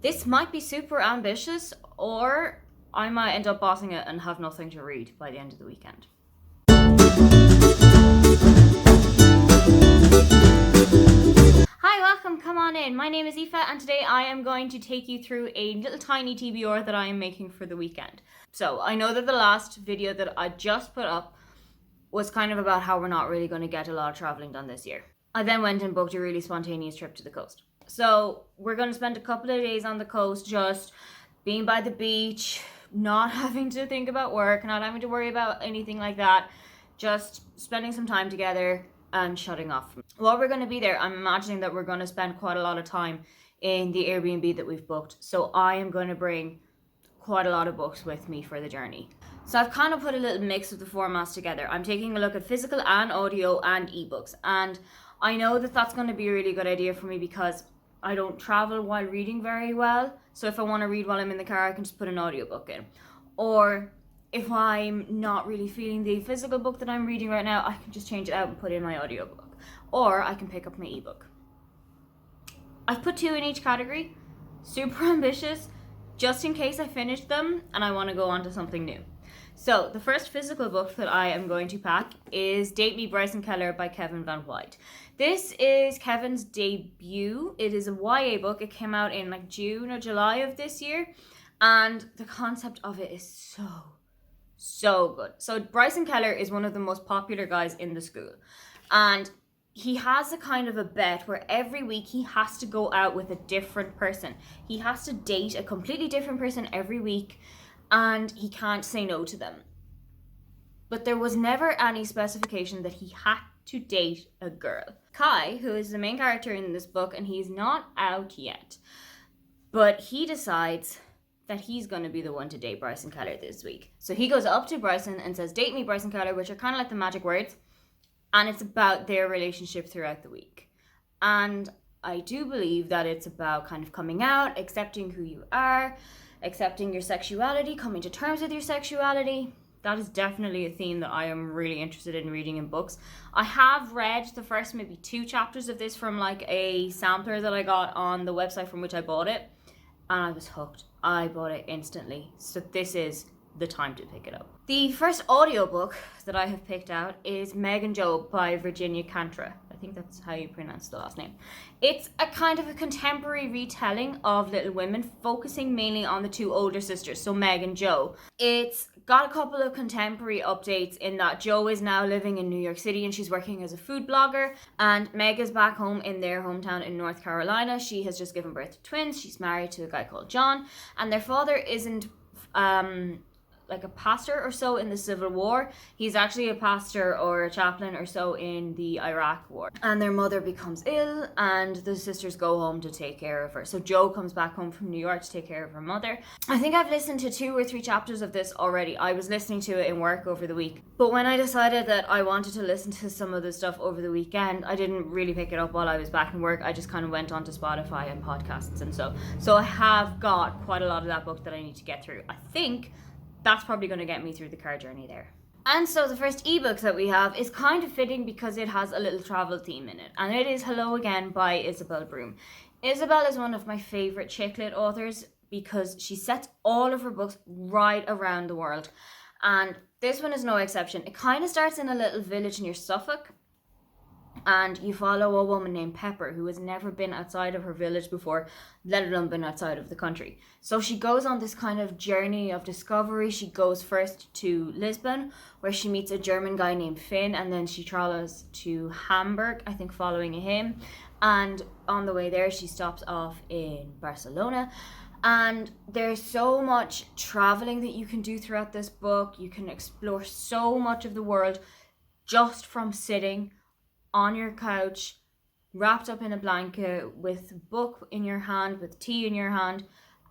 This might be super ambitious, or I might end up bossing it and have nothing to read by the end of the weekend. Hi, welcome, come on in. My name is Aoife, and today I am going to take you through a little tiny TBR that I am making for the weekend. So I know that the last video that I just put up was kind of about how we're not really going to get a lot of traveling done this year. I then went and booked a really spontaneous trip to the coast. So we're going to spend a couple of days on the coast just being by the beach, not having to think about work, not having to worry about anything like that, just spending some time together and shutting off. While we're going to be there, I'm imagining that we're going to spend quite a lot of time in the Airbnb that we've booked. So I am going to bring quite a lot of books with me for the journey. So I've kind of put a little mix of the formats together. I'm taking a look at physical and audio and ebooks. And I know that that's going to be a really good idea for me because I don't travel while reading very well. So if I want to read while I'm in the car, I can just put an audiobook in. Or if I'm not really feeling the physical book that I'm reading right now, I can just change it out and put in my audiobook. Or I can pick up my ebook. I've put 2 in each category. Super ambitious, just in case I finish them and I want to go on to something new. So the first physical book that I am going to pack is Date Me Bryson Keller by Kevin Van White. This is Kevin's debut. It is a YA book. It came out in like June or July of this year. And the concept of it is so good. So Bryson Keller is one of the most popular guys in the school. And he has a kind of a bet where every week he has to go out with a different person. He has to date a completely different person every week. And he can't say no to them. But there was never any specification that he had to date a girl. Kai, who is the main character in this book, and he's not out yet, but he decides that he's going to be the one to date Bryson Keller this week. So he goes up to Bryson and says, "Date me, Bryson Keller," which are kind of like the magic words. And it's about their relationship throughout the week. And I do believe that it's about kind of coming out, accepting who you are, accepting your sexuality, coming to terms with your sexuality. That is definitely a theme that I am really interested in reading in books. I have read the first maybe 2 chapters of this from like a sampler that I got on the website from which I bought it. And I was hooked. I bought it instantly. So this is the time to pick it up. The first audiobook that I have picked out is Meg and Job by Virginia Cantra. I think that's how you pronounce the last name. It's a kind of a contemporary retelling of Little Women, focusing mainly on the 2 older sisters, so Meg and Jo. It's got a couple of contemporary updates in that Jo is now living in New York City and she's working as a food blogger, and Meg is back home in their hometown in North Carolina. She has just given birth to twins. She's married to a guy called John, and their father isn't like a pastor or so in the Civil War. He's actually a pastor or a chaplain or so in the Iraq War. And their mother becomes ill and the sisters go home to take care of her. So Jo comes back home from New York to take care of her mother. I think I've listened to 2 or 3 chapters of this already. I was listening to it in work over the week. But when I decided that I wanted to listen to some of the stuff over the weekend, I didn't really pick it up while I was back in work. I just kind of went onto Spotify and podcasts and so. So I have got quite a lot of that book that I need to get through. I think that's probably going to get me through the car journey there. And so the first ebook that we have is kind of fitting because it has a little travel theme in it. And it is Hello Again by Isabelle Broom. Isabelle is one of my favorite chick lit authors because she sets all of her books right around the world. And this one is no exception. It kind of starts in a little village near Suffolk. And you follow a woman named Pepper who has never been outside of her village before, let alone been outside of the country. So she goes on this kind of journey of discovery. She goes first to Lisbon, where she meets a German guy named Finn, and then she travels to Hamburg, I think following him. And on the way there, she stops off in Barcelona. And there's so much traveling that you can do throughout this book. You can explore so much of the world just from sitting on your couch, wrapped up in a blanket, with a book in your hand, with tea in your hand,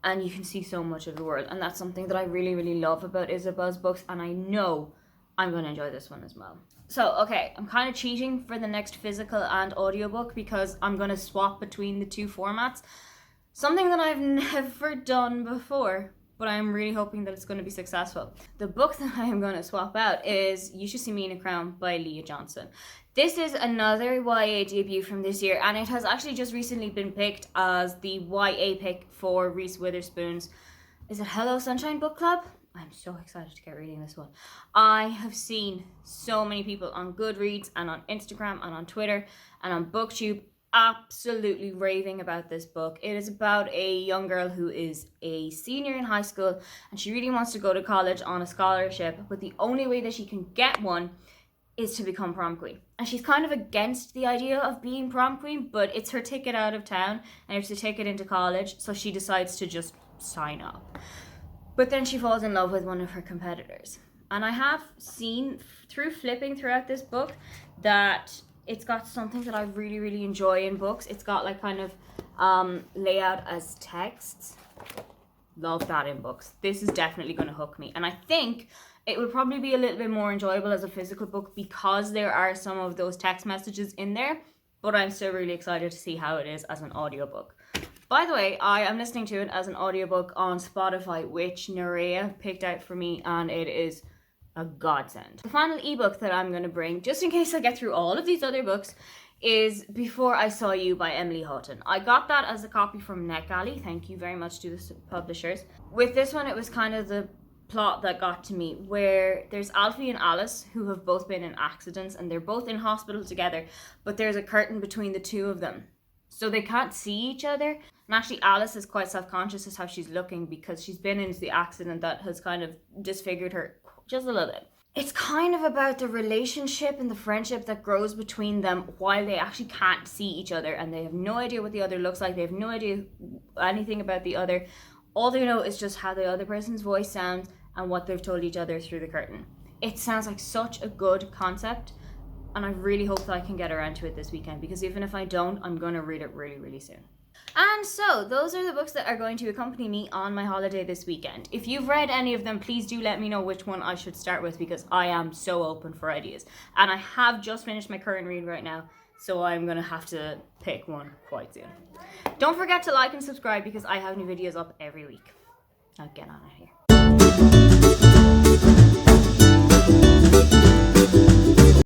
and you can see so much of the world. And that's something that I really, really love about Isabelle's books, and I know I'm going to enjoy this one as well. So, okay, I'm kind of cheating for the next physical and audiobook because I'm going to swap between the 2 formats. Something that I've never done before. but I'm really hoping that it's going to be successful. The book that I am going to swap out is You Should See Me in a Crown by Leah Johnson. This is another YA debut from this year, and it has actually just recently been picked as the YA pick for Reese Witherspoon's, is it Hello Sunshine Book Club? I'm so excited to get reading this one. I have seen so many people on Goodreads and on Instagram and on Twitter and on BookTube absolutely raving about this book. It is about a young girl who is a senior in high school and she really wants to go to college on a scholarship, but the only way that she can get one is to become prom queen. And she's kind of against the idea of being prom queen, but it's her ticket out of town and it's a ticket into college, so she decides to just sign up. But then she falls in love with one of her competitors. And I have seen through flipping throughout this book that it's got something that I really, really enjoy in books. It's got like kind of layout as texts. Love that in books. This is definitely going to hook me. And I think it would probably be a little bit more enjoyable as a physical book because there are some of those text messages in there. But I'm still really excited to see how it is as an audiobook. By the way, I am listening to it as an audiobook on Spotify, which Nerea picked out for me, and it is a godsend. The final ebook that I'm going to bring, just in case I get through all of these other books, is Before I Saw You by Emily Houghton. I got that as a copy from NetGalley. Thank you very much to the publishers. With this one, it was kind of the plot that got to me, where there's Alfie and Alice who have both been in accidents and they're both in hospital together, but there's a curtain between the two of them. So they can't see each other. And actually Alice is quite self-conscious as how she's looking because she's been into the accident that has kind of disfigured her just a little bit. It's kind of about the relationship and the friendship that grows between them while they actually can't see each other and they have no idea what the other looks like. They have no idea anything about the other. All they know is just how the other person's voice sounds and what they've told each other through the curtain. It sounds like such a good concept, and I really hope that I can get around to it this weekend, because even if I don't, I'm going to read it really, really soon. And so those are the books that are going to accompany me on my holiday this weekend. If you've read any of them, please do let me know which one I should start with, because I am so open for ideas. And I have just finished my current read right now, so I'm going to have to pick one quite soon. Don't forget to like and subscribe because I have new videos up every week. Now get on out of here.